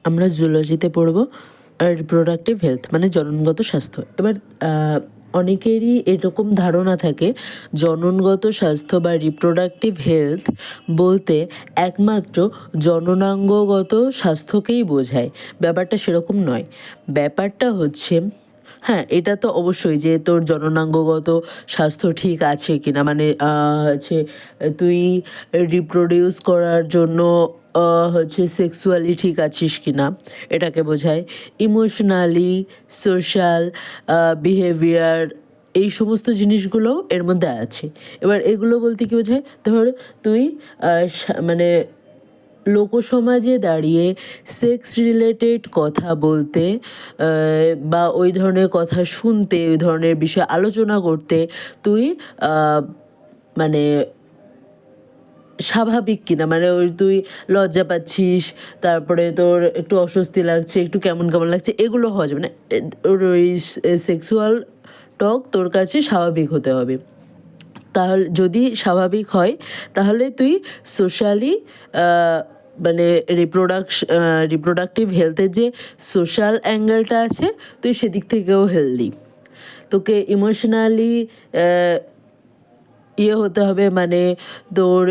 আমরা জুলজিতে পড়বো reproductive health মানে জননগত স্বাস্থ্য। এবার অনেকেরই এরকম ধারণা থাকে জননগত স্বাস্থ্য বা রিপ্রোডাক্টিভ হেলথ বলতে একমাত্র জননাঙ্গগত স্বাস্থ্যকেই বোঝায়। ব্যাপারটা সেরকম নয়। ব্যাপারটা হচ্ছে, হ্যাঁ এটা তো অবশ্যই যে তোর জননাঙ্গগত স্বাস্থ্য ঠিক আছে কিনা, মানে হচ্ছে তুই রিপ্রোডিউস করার জন্য হচ্ছে সেক্সুয়ালি ঠিক আছিস কিনা এটাকে বোঝায়। ইমোশনালি, সোশ্যাল, বিহেভিয়ার, এই সমস্ত জিনিসগুলো এর মধ্যে আছে। এবার এগুলো বলতে কী বোঝায়, ধর তুই মানে লোকসমাজে দাঁড়িয়ে সেক্স রিলেটেড কথা বলতে বা ওই ধরনের কথা শুনতে, ওই ধরনের বিষয়ে আলোচনা করতে তুই মানে স্বাভাবিক কিনা, মানে ওই তুই লজ্জা পাচ্ছিস, তারপরে তোর একটু অস্বস্তি লাগছে, একটু কেমন কেমন লাগছে, এগুলো হওয়া যাবে না। ওই সেক্সুয়াল টক তোর কাছে স্বাভাবিক হতে হবে। তাহলে যদি স্বাভাবিক হয় তাহলে তুই সোশ্যালি মানে রিপ্রোডাক্টিভ হেলথের যে সোশ্যাল অ্যাঙ্গেলটা আছে তুই সেদিক থেকেও হেলদি। তোকে ইমোশনালি হতে হবে, মানে তোর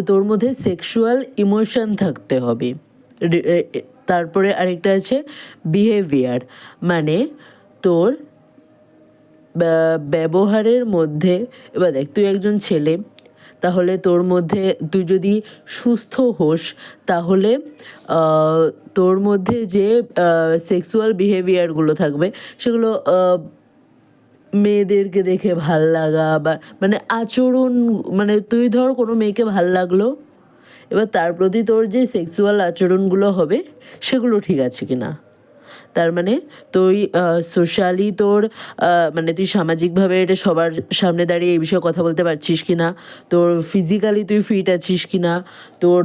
তোর মধ্যে সেক্সুয়াল ইমোশন থাকতে হবে। তারপরে আরেকটা আছে বিহেভিয়ার, মানে তোর ব্যবহারের মধ্যে, এবার দেখ তুই একজন ছেলে, তাহলে তোর মধ্যে তুই যদি সুস্থ হোস তাহলে তোর মধ্যে যে সেক্সুয়াল বিহেভিয়ারগুলো থাকবে সেগুলো মেয়েদেরকে দেখে ভাল লাগা বা মানে আচরণ, মানে তুই ধর কোনো মেয়েকে ভাল লাগলো, এবার তার প্রতি তোর যে সেক্সুয়াল আচরণগুলো হবে সেগুলো ঠিক আছে কি না। তার মানে তুই সোশ্যালি তোর মানে তুই সামাজিকভাবে এটা সবার সামনে দাঁড়িয়ে এই বিষয়ে কথা বলতে পারছিস কি না, তোর ফিজিক্যালি তুই ফিট আছিস কি না, তোর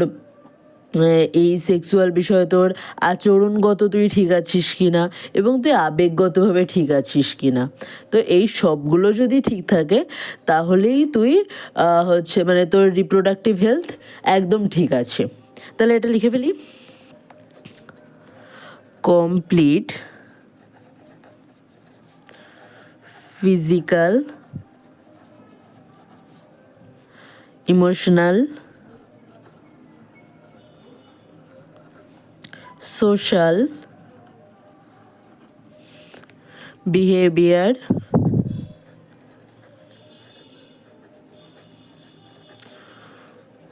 এই সেক্সুয়াল বিষয়ে তোর আচরণগত তুই ঠিক আছিস কি না, এবং তুই আবেগগতভাবে ঠিক আছিস কি না। তো এই সবগুলো যদি ঠিক থাকে তাহলেই তুই হচ্ছে মানে তোর রিপ্রোডাক্টিভ হেলথ একদম ঠিক আছে। তাহলে এটা লিখে ফেলি, complete physical, emotional, social, behaviour,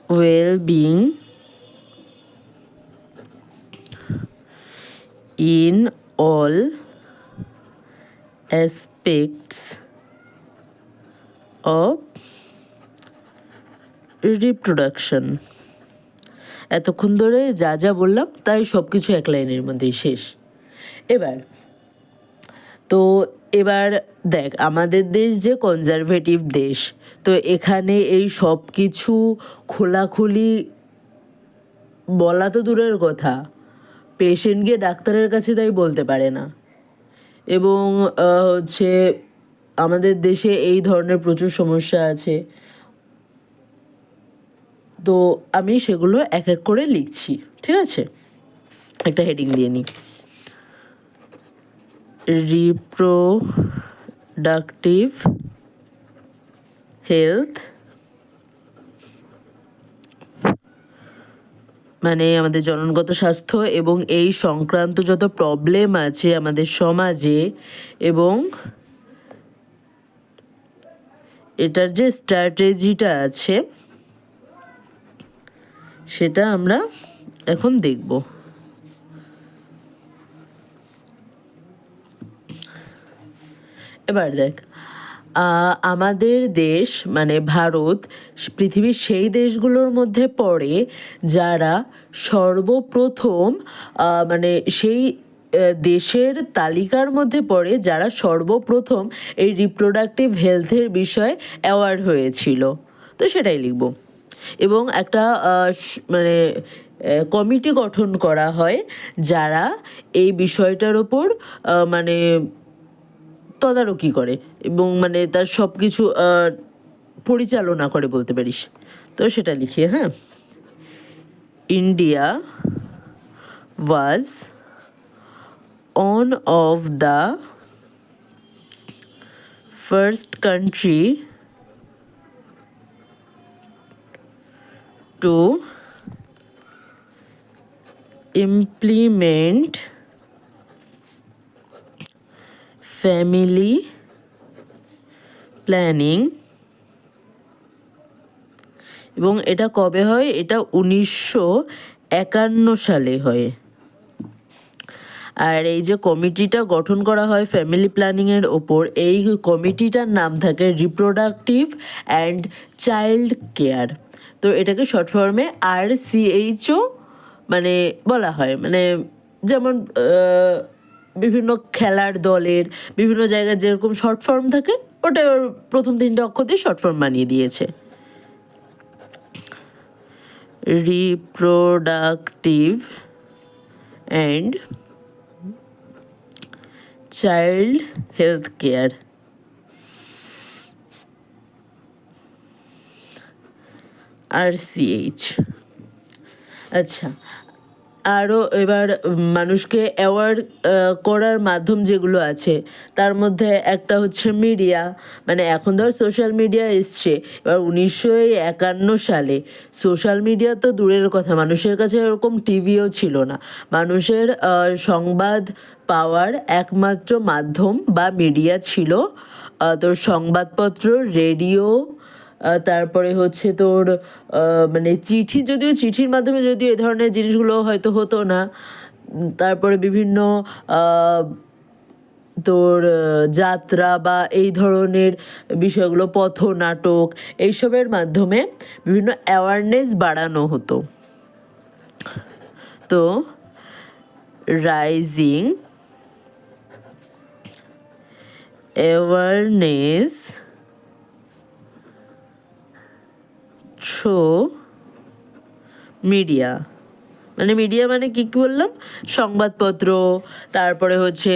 well-being in all aspects of reproduction। এতক্ষণ ধরে যা যা বললাম তাই সব কিছু এক লাইনের মধ্যেই শেষ। এবার দেখ, আমাদের দেশ যে কনজারভেটিভ দেশ, তো এখানে এই সব কিছু খোলাখুলি বলা তো দূরের কথা, পেশেন্ট গিয়ে ডাক্তারের কাছে তাই বলতে পারে না। এবং হচ্ছে আমাদের দেশে এই ধরনের প্রচুর সমস্যা আছে, তো আমি সেগুলো এক এক করে লিখছি, ঠিক আছে। একটা হেডিং দিয়ে নিই, রিপ্রোডাক্টিভ হেলথ মানে আমাদের জননগত স্বাস্থ্য এবং এই সংক্রান্ত যত প্রবলেম আছে আমাদের সমাজে, এবং এটার যে স্ট্র্যাটেজিটা আছে সেটা আমরা এখন দেখব। এবার দেখ, আমাদের দেশ মানে ভারত পৃথিবীর সেই দেশগুলোর মধ্যে পড়ে যারা সর্বপ্রথম মানে সেই দেশের তালিকার মধ্যে পড়ে যারা সর্বপ্রথম এই রিপ্রোডাক্টিভ হেলথের বিষয়ে অ্যাওয়ার্ড হয়েছিল, তো সেটাই লিখব। এবং একটা মানে কমিটি গঠন করা হয় যারা এই বিষয়টার ওপর মানে তদারকি করে এবং মানে তার সব কিছু পরিচালনা করে বলতে পারিস, তো সেটা লিখি। হ্যাঁ, India was one of the first country to implement family planning. এবং এটা কবে হয়? এটা 1951 সালে হয়। আর এই যে কমিটিটা গঠন করা হয় ফ্যামিলি প্ল্যানিংয়ের ওপর, এই কমিটিটার নাম থাকে রিপ্রোডাক্টিভ অ্যান্ড চাইল্ড কেয়ার। তো এটাকে শর্ট ফর্মে RCHO মানে বলা হয়। মানে যেমন বিভিন্ন খেলার দলের বিভিন্ন জায়গায় যেরকম শর্ট ফর্ম থাকে, ওটা প্রথম 3টে অক্ষর দিয়ে শর্ট ফর্ম বানিয়ে দিয়েছে। Reproductive and child health care, RCH। আচ্ছা, আরও এবার মানুষকে অ্যাওয়ার করার মাধ্যম যেগুলো আছে তার মধ্যে একটা হচ্ছে মিডিয়া। মানে এখন ধর সোশ্যাল মিডিয়া এসছে, এবার 1951 সালে সোশ্যাল মিডিয়া তো দূরের কথা, মানুষের কাছে এরকম টিভিও ছিল না। মানুষের সংবাদ পাওয়ার একমাত্র মাধ্যম বা মিডিয়া ছিল তোর সংবাদপত্র, রেডিও, তারপরে হচ্ছে তোর মানে চিঠি, যদিও চিঠির মাধ্যমে যদিও এ ধরনের জিনিসগুলো হয়তো হতো না। তারপরে বিভিন্ন তোর যাত্রা বা এই ধরনের বিষয়গুলো, পথনাটক, এইসবের মাধ্যমে বিভিন্ন অ্যাওয়ারনেস বাড়ানো হতো। তো রাইজিং অ্যাওয়ারনেস থ্রু মিডিয়া, মানে মিডিয়া মানে কী কী বললাম? সংবাদপত্র, তারপরে হচ্ছে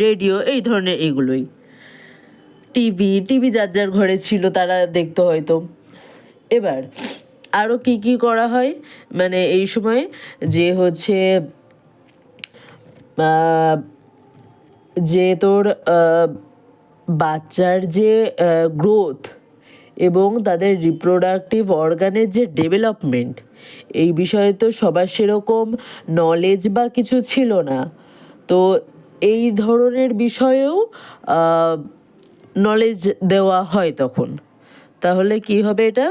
রেডিও, এই ধরনের এগুলোই। টিভি যার যার ঘরে ছিল তারা দেখতো হয়তো। এবার আরও কী কী করা হয় মানে এই সময়, যে হচ্ছে যে তোর বাচ্চার যে গ্রোথ এবং তাদের রিপ্রোডাক্টিভ অর্গানের যে ডেভেলপমেন্ট, এই বিষয়ে তো সবার সেরকম নলেজ বা কিছু ছিল না। তো এই ধরনের বিষয়েও নলেজ দেওয়া হয় তখন। তাহলে কি হবে এটা?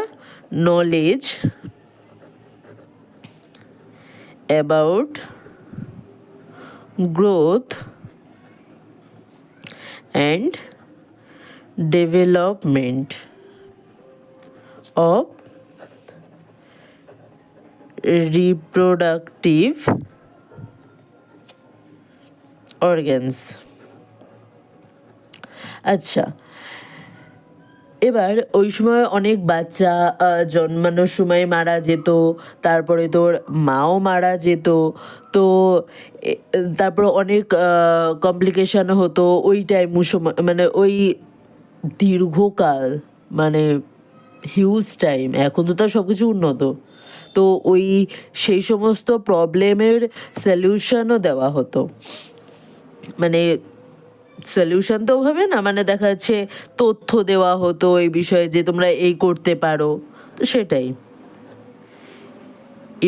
Knowledge about growth and development of reproductive organs। আচ্ছা, এবার ওই সময় অনেক বাচ্চা জন্মানোর সময় মারা যেত, তারপরে তোর মাও মারা যেত। তো তারপর অনেক কমপ্লিকেশান হতো ওই টাইম সময়, মানে ওই দীর্ঘকাল, মানে হিউজ টাইম। এখন তো তার সব কিছু উন্নত, তো ওই সেই সমস্ত প্রবলেমের সলিউশনও দেওয়া হতো। মানে সলিউশন তো হবে না, মানে দেখা যাচ্ছে তথ্য দেওয়া হতো এই বিষয়ে যে তোমরা এই করতে পারো। তো সেটাই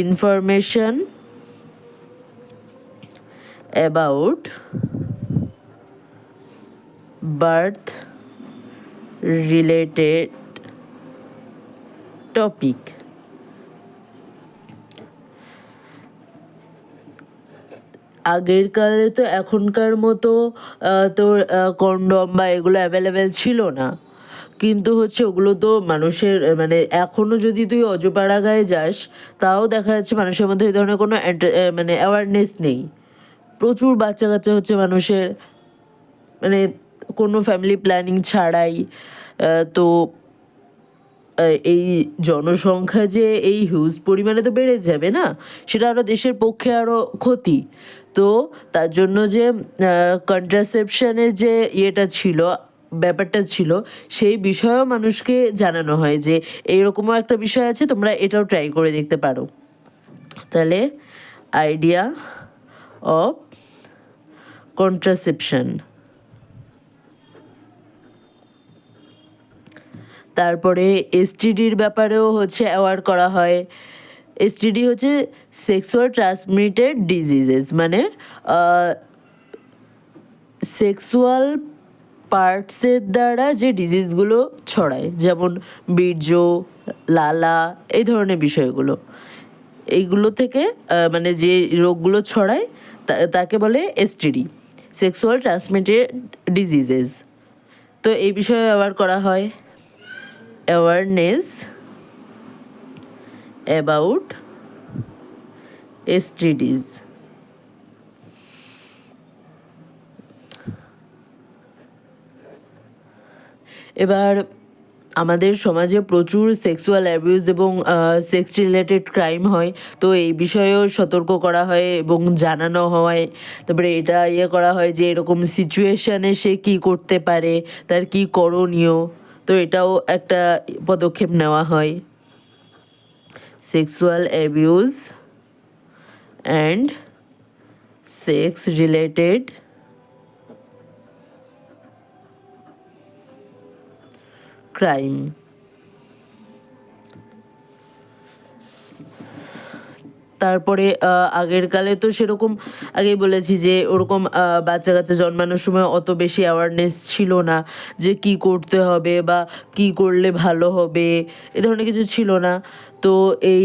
information about birth related topic. আগের কালে তো এখনকার মতো তোর কন্ডম বা এগুলো অ্যাভেলেবেল ছিল না, কিন্তু হচ্ছে ওগুলো তো মানুষের মানে এখনও যদি তুই অজপাড়া গায়ে যাস তাও দেখা যাচ্ছে মানুষের মধ্যে এই ধরনের কোনো মানে অ্যাওয়ারনেস নেই। প্রচুর বাচ্চা কাচ্চা হচ্ছে মানুষের, মানে কোনো ফ্যামিলি প্ল্যানিং ছাড়াই। তো এই জনসংখ্যা যে এই হিউজ পরিমাণে তো বেড়ে যাবে না, সেটা আরও দেশের পক্ষে আরও ক্ষতি। তো তার জন্য যে কন্ট্রাসেপশনের যে ইয়েটা ছিল, ব্যাপারটা ছিল, সেই বিষয়েও মানুষকে জানানো হয় যে এইরকমও একটা বিষয় আছে, তোমরা এটাও ট্রাই করে দেখতে পারো। তাহলে আইডিয়া অফ কন্ট্রাসেপশন। তারপরে এসটিডির ব্যাপারেও হচ্ছে অ্যাওয়ার করা হয়। এসটিডি হচ্ছে সেক্সুয়াল ট্রান্সমিটেড ডিজিজেস, মানে সেক্সুয়াল পার্টসের দ্বারা যে ডিজিজগুলো ছড়ায়, যেমন বীর্য, লালা, এই ধরনের বিষয়গুলো, এইগুলো থেকে মানে যে রোগগুলো ছড়ায় তাকে বলে এসটিডি, সেক্সুয়াল ট্রান্সমিটেড ডিজিজেস। তো এই বিষয়ে অ্যাওয়ার করা হয়। Awareness about STDs. এবার আমাদের সমাজে প্রচুর সেক্সুয়াল অ্যাবিউজ এবং সেক্স রিলেটেড ক্রাইম হয়, তো এই বিষয়েও সতর্ক করা হয় এবং জানানো হয়। তারপরে এটা করা হয় যে এরকম সিচুয়েশানে সে কী করতে পারে, তার কী করণীয়, তো এটাও একটা পদক্ষেপ নেওয়া হয়। Sexual abuse and sex related crime. তারপরে আগের কালে তো সেরকম, আগেই বলেছি যে ওরকম বাচ্চা কাচ্চা জন্মানোর সময় অত বেশি অ্যাওয়ারনেস ছিল না যে কি করতে হবে বা কি করলে ভালো হবে, এ ধরনের কিছু ছিল না। তো এই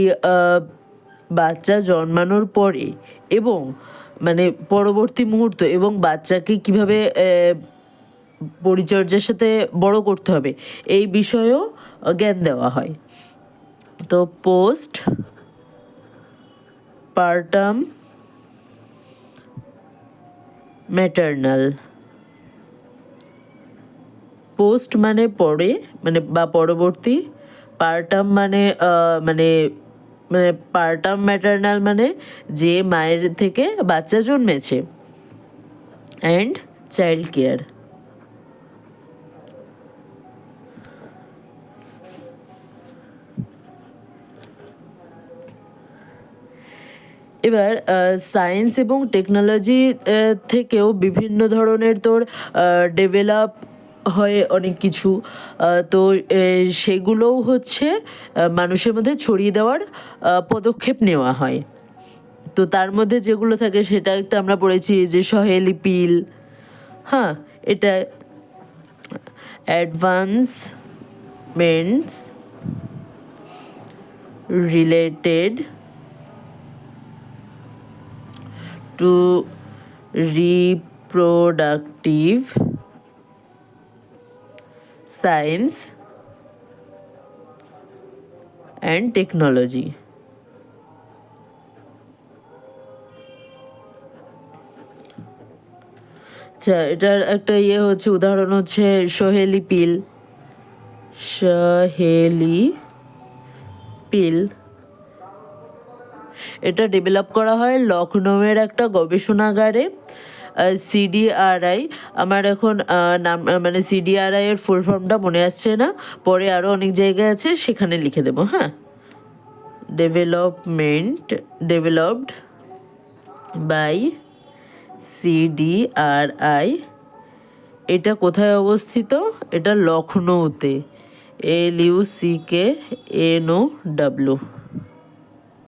বাচ্চা জন্মানোর পরে এবং মানে পরবর্তী মুহূর্ত এবং বাচ্চাকে কিভাবে পরিচর্যার সাথে বড় করতে হবে, এই বিষয়েও জ্ঞান দেওয়া হয়। তো পোস্ট পার্টাম ম্যাটারনাল। পোস্ট মানে পরে, মানে বা পরবর্তী, পার্টাম মানে মানে মানে পার্টাম ম্যাটারনাল মানে যে মায়ের থেকে বাচ্চা জন্মেছে, অ্যান্ড চাইল্ড কেয়ার। এবার সায়েন্স এবং টেকনোলজি থেকেও বিভিন্ন ধরনের তোর ডেভেলপ হয় অনেক কিছু, তো সেগুলোও হচ্ছে মানুষের মধ্যে ছড়িয়ে দেওয়ার পদক্ষেপ নেওয়া হয়। তো তার মধ্যে যেগুলো থাকে সেটা একটা আমরা পড়েছি যে সহেলি পিল, হ্যাঁ, এটা অ্যাডভান্সমেন্টস related to reproductive science and technology. আচ্ছা, এটার একটা হচ্ছে উদাহরণ হচ্ছে সহেলি পিল। সহেলি পিল এটা ডেভেলপ করা হয় লখনৌয়ের একটা গবেষণাগারে। সিডিআরআই, আমার এখন নাম মানে সিডিআরআই এর ফুল ফর্মটা মনে আসছে না, পরে আরও অনেক জায়গায় আছে, সেখানে লিখে দেবো। হ্যাঁ, ডেভেলপড বাই সিডিআরআই। এটা কোথায় অবস্থিত? এটা লখনৌতে, LUCKNOW।